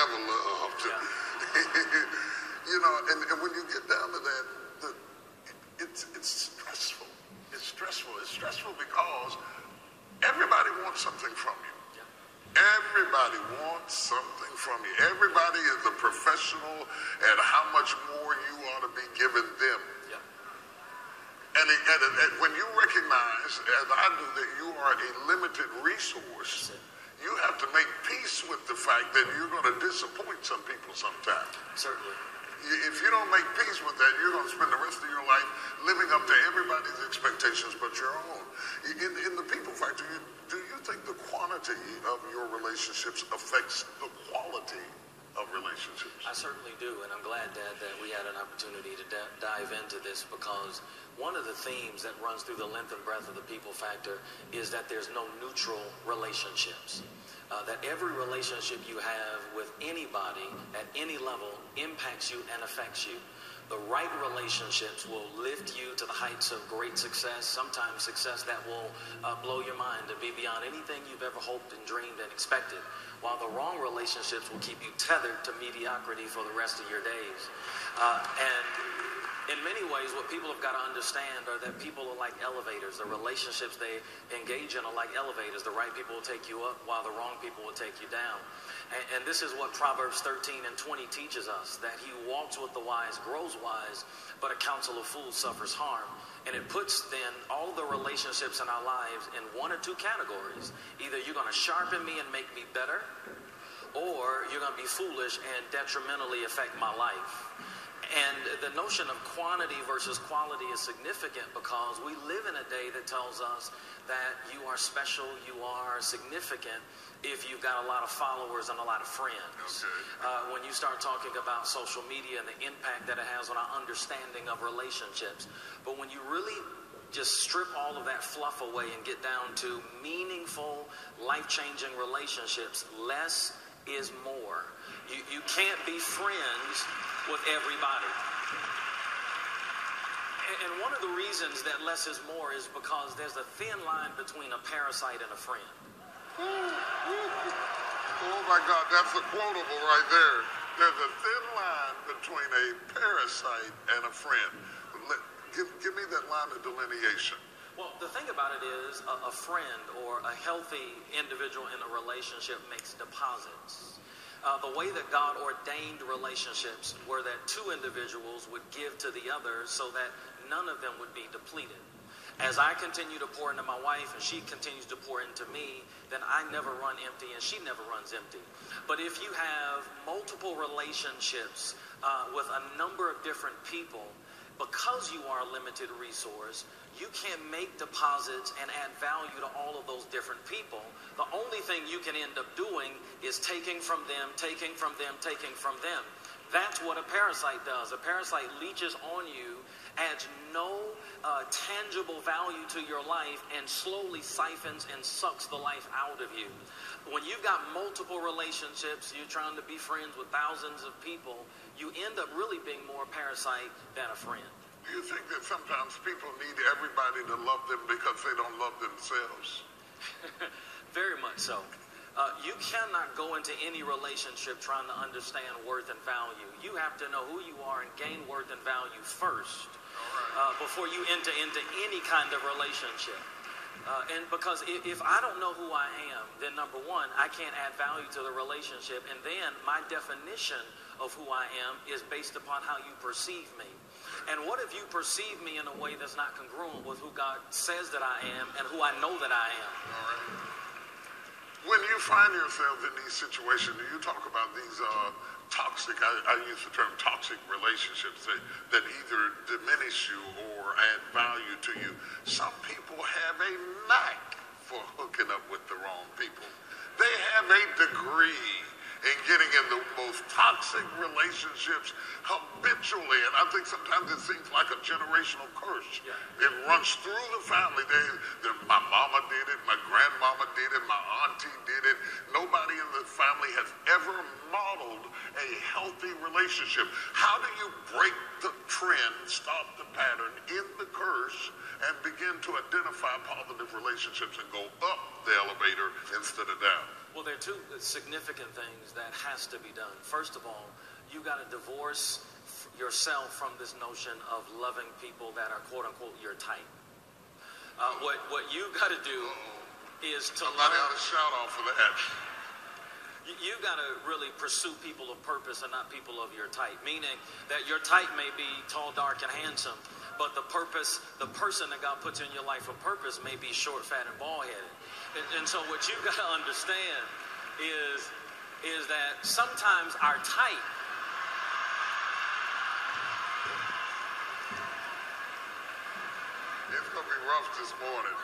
ever loved. You know, and when you get down to that, it's stressful. It's stressful. It's stressful because everybody wants something from you. Everybody wants something from you. Everybody is a professional at how much more you ought to be giving them. And when you recognize, as I do, that you are a limited resource, you have to make peace with the fact that you're going to disappoint some people sometimes. Certainly. If you don't make peace with that, you're going to spend the rest of your life living up to everybody's expectations but your own. In the people factor, do you think the quantity of your relationships affects the quality of relationships? I certainly do, and I'm glad, Dad, that we had an opportunity to dive into this, because one of the themes that runs through the length and breadth of the people factor is that there's no neutral relationships. That every relationship you have with anybody at any level impacts you and affects you. The right relationships will lift you to the heights of great success, sometimes success that will blow your mind and be beyond anything you've ever hoped and dreamed and expected, while the wrong relationships will keep you tethered to mediocrity for the rest of your days. And in many ways, what people have got to understand are that people are like elevators. The relationships they engage in are like elevators. The right people will take you up, while the wrong people will take you down. And this is what Proverbs 13 and 20 teaches us, that he who walks with the wise grows wise, but a counsel of fools suffers harm. And it puts then all the relationships in our lives in one or two categories. Either you're going to sharpen me and make me better, or you're going to be foolish and detrimentally affect my life. And the notion of quantity versus quality is significant, because we live in a day that tells us that you are special, you are significant if you've got a lot of followers and a lot of friends. When you start talking about social media and the impact that it has on our understanding of relationships. But when you really just strip all of that fluff away and get down to meaningful, life-changing relationships, less is more. You can't be friends with everybody. And one of the reasons that less is more is because there's a thin line between a parasite and a friend. Oh my God, that's a quotable right there. There's a thin line between a parasite and a friend. Give me that line of delineation. Well, the thing about it is a friend or a healthy individual in a relationship makes deposits. The way that God ordained relationships were that two individuals would give to the other so that none of them would be depleted. As I continue to pour into my wife and she continues to pour into me, then I never run empty and she never runs empty. But if you have multiple relationships with a number of different people, because you are a limited resource, you can't make deposits and add value to all of those different people. The only thing you can end up doing is taking from them, taking from them, taking from them. That's what a parasite does. A parasite leeches on you, adds no tangible value to your life, and slowly siphons and sucks the life out of you. When you've got multiple relationships, you're trying to be friends with thousands of people, you end up really being more a parasite than a friend. Do you think that sometimes people need everybody to love them because they don't love themselves? Very much so. You cannot go into any relationship trying to understand worth and value. You have to know who you are and gain worth and value first before you enter into any kind of relationship. And because if I don't know who I am, then number one, I can't add value to the relationship. And then my definition of who I am is based upon how you perceive me. And what if you perceive me in a way that's not congruent with who God says that I am and who I know that I am? All right. When you find yourself in these situations, you talk about these toxic, I use the term toxic relationships that either diminish you or add value to you. Some people have a knack for hooking up with the wrong people. They have a degree in getting in the most toxic relationships habitually. And I think sometimes it seems like a generational curse. Yeah. It runs through the family. My mama did it, my grandmama did it, my auntie did it. Nobody in the family has ever modeled a healthy relationship. How do you break the trend, stop the pattern, end the curse, and begin to identify positive relationships and go up the elevator instead of down? Well, there are two significant things that has to be done. First of all, you got to divorce yourself from this notion of loving people that are quote unquote your type. What you got to do is to somebody ought to shout off for that. You got to really pursue people of purpose and not people of your type. Meaning that your type may be tall, dark, and handsome, but the person that God puts in your life of purpose may be short, fat, and bald-headed. And so what you got to understand is that sometimes our type it's going to be rough this morning.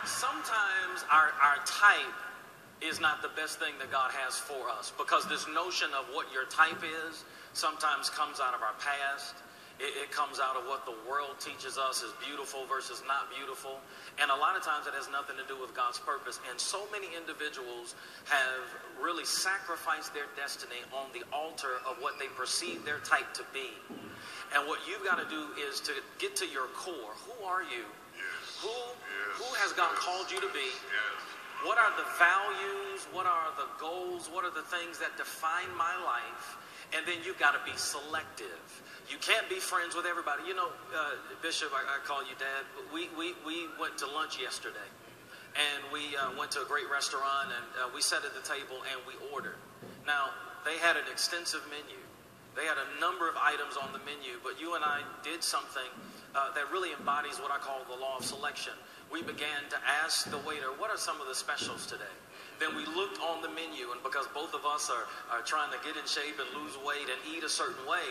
Sometimes our type is not the best thing that God has for us, because this notion of what your type is sometimes comes out of our past. It comes out of what the world teaches us is beautiful versus not beautiful. And a lot of times it has nothing to do with God's purpose. And so many individuals have really sacrificed their destiny on the altar of what they perceive their type to be. And what you've got to do is to get to your core. Who are you? Yes. Who has God called you to be? Yes. What are the values? What are the goals? What are the things that define my life? And then you've got to be selective. You can't be friends with everybody. You know, Bishop, I call you Dad. We went to lunch yesterday. And we went to a great restaurant. And we sat at the table and we ordered. Now, they had an extensive menu. They had a number of items on the menu. But you and I did something that really embodies what I call the law of selection. We began to ask the waiter, what are some of the specials today? Then we looked on the menu, and because both of us are trying to get in shape and lose weight and eat a certain way,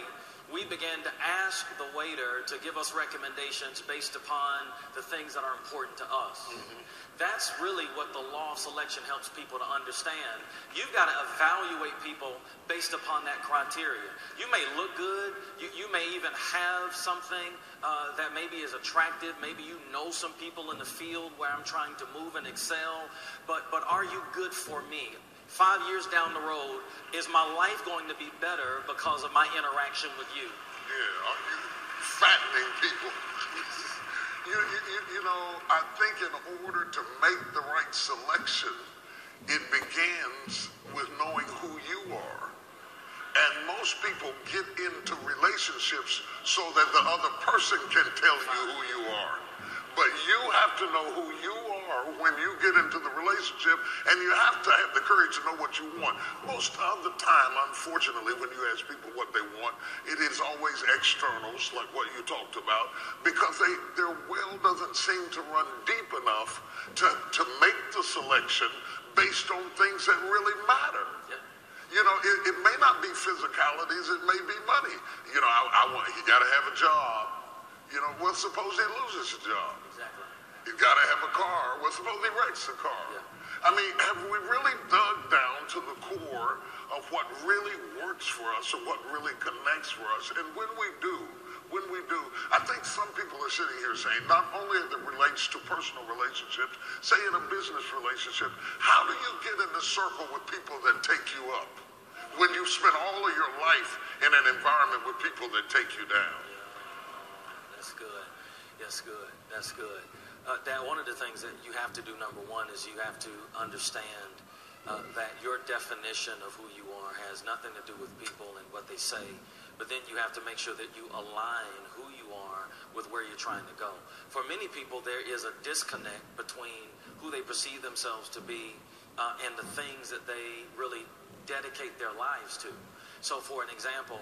we began to ask the waiter to give us recommendations based upon the things that are important to us. Mm-hmm. That's really what the law of selection helps people to understand. You've got to evaluate people based upon that criteria. You may look good. You may even have something that maybe is attractive. Maybe you know some people in the field where I'm trying to move and excel. But are you good for me? 5 years down the road, is my life going to be better because of my interaction with you? Yeah, are you fattening people? You know, I think in order to make the right selection, it begins with knowing who you are. And most people get into relationships so that the other person can tell you who you are. But you have to know who you are when you get into the relationship, and you have to have the courage to know what you want. Most of the time, unfortunately, when you ask people what they want, it is always externals, like what you talked about, because their well doesn't seem to run deep enough to make the selection based on things that really matter. Yeah. You know, it may not be physicalities, it may be money. You know, he got to have a job. You know, well, suppose he loses his job. Exactly. He's got to have a car. Well, suppose he wrecks the car. Yeah. I mean, have we really dug down to the core of what really works for us or what really connects for us? And when we do, I think some people are sitting here saying, not only as it relates to personal relationships, say in a business relationship, how do you get in a circle with people that take you up when you spend all of your life in an environment with people that take you down? That's good. That's good. That's good. Dad, one of the things that you have to do, number one, is you have to understand that your definition of who you are has nothing to do with people and what they say, but then you have to make sure that you align who you are with where you're trying to go. For many people, there is a disconnect between who they perceive themselves to be and the things that they really dedicate their lives to. So for an example,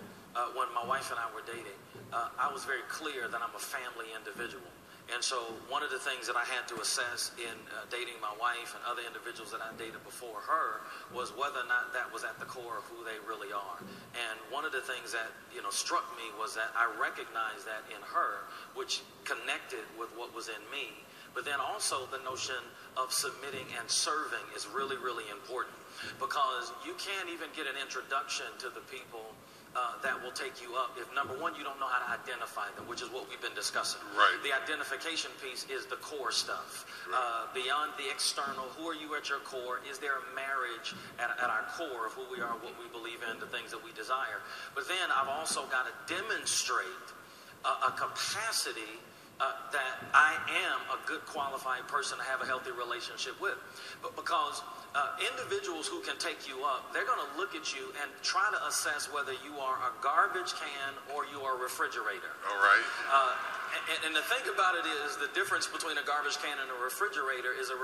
when my wife and I were dating, I was very clear that I'm a family individual. And so one of the things that I had to assess in dating my wife and other individuals that I dated before her was whether or not that was at the core of who they really are. And one of the things that, you know, struck me was that I recognized that in her, which connected with what was in me. But then also the notion of submitting and serving is really, really important, because you can't even get an introduction to the people that will take you up if, number one, you don't know how to identify them, which is what we've been discussing. Right. The identification piece is the core stuff. Right. Beyond the external, who are you at your core? Is there a marriage at our core of who we are, what we believe in, the things that we desire? But then I've also got to demonstrate a capacity that I am a good qualified person to have a healthy relationship with. But because individuals who can take you up, they're going to look at you and try to assess whether you are a garbage can or you are a refrigerator. All right. And the thing about it is, the difference between a garbage can and a refrigerator is a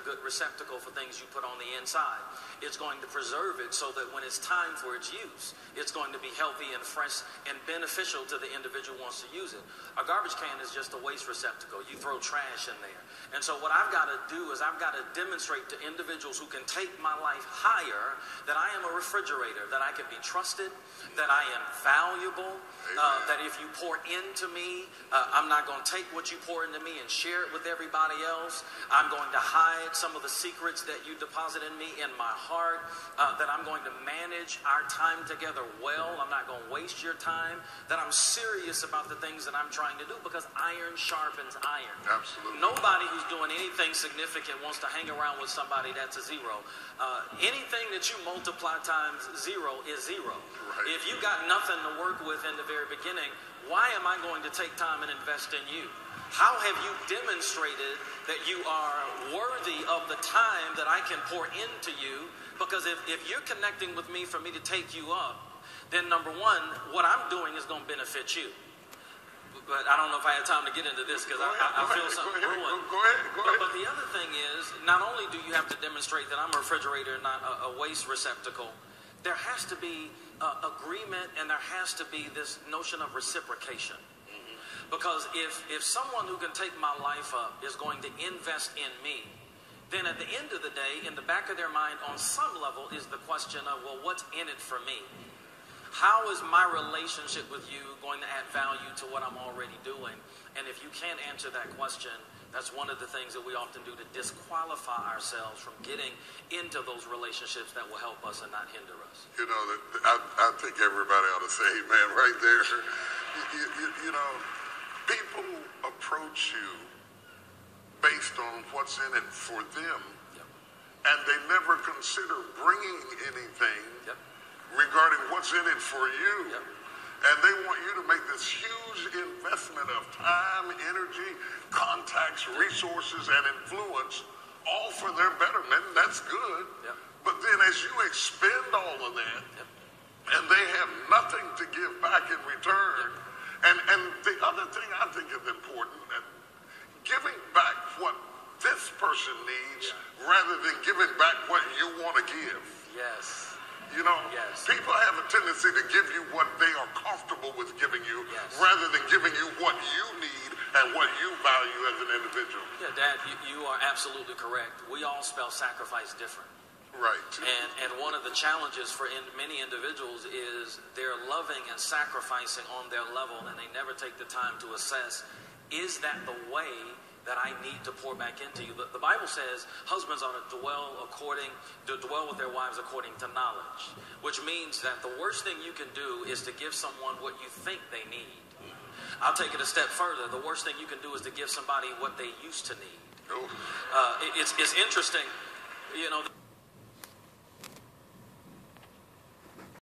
good receptacle for things you put on the inside. It's going to preserve it so that when it's time for its use, it's going to be healthy and fresh and beneficial to the individual who wants to use it. A garbage can is just a waste receptacle. You throw trash in there. And so what I've got to do is I've got to demonstrate to individuals who can take my life higher that I am a refrigerator, that I can be trusted, that I am valuable, that if you pour into me, I'm not going to take what you pour into me and share it with everybody else. I'm going to hide some of the secrets that you deposit in me in my heart, that I'm going to manage our time together well. I'm not going to waste your time, that I'm serious about the things that I'm trying to do, because iron sharpens iron. Absolutely. Nobody who's doing anything significant wants to hang around with somebody that's a zero. Anything that you multiply times zero is zero. Right. If you got nothing to work with in the very beginning, why am I going to take time and invest in you? How have you demonstrated that you are worthy of the time that I can pour into you? Because if you're connecting with me for me to take you up, then number one, what I'm doing is going to benefit you. But I don't know if I have time to get into this, because I feel something brewing. Go ahead. But the other thing is, not only do you have to demonstrate that I'm a refrigerator, not a waste receptacle, there has to be agreement, and there has to be this notion of reciprocation. Because if someone who can take my life up is going to invest in me, then at the end of the day, in the back of their mind, on some level, is the question of, well, what's in it for me? How is my relationship with you going to add value to what I'm already doing? And if you can't answer that question, that's one of the things that we often do to disqualify ourselves from getting into those relationships that will help us and not hinder us. You know, I think everybody ought to say amen right there. You know, people approach you based on what's in it for them, and they never consider bringing anything regarding what's in it for you. And they want you to make this huge investment of time, energy, contacts, resources, and influence, all for their betterment. That's good. But then as you expend all of that, and they have nothing to give back in return, and the other thing I think is important, that giving back what this person needs rather than giving back what you want to give. Yes. You know, people have a tendency to give you what they are comfortable with giving you, rather than giving you what you need and what you value as an individual. Yeah, Dad, you are absolutely correct. We all spell sacrifice different. Right. And one of the challenges for many individuals is they're loving and sacrificing on their level, and they never take the time to assess, is that the way that I need to pour back into you? The Bible says husbands are to dwell with their wives according to knowledge, which means that the worst thing you can do is to give someone what you think they need. I'll take it a step further. The worst thing you can do is to give somebody what they used to need. It's interesting, you know.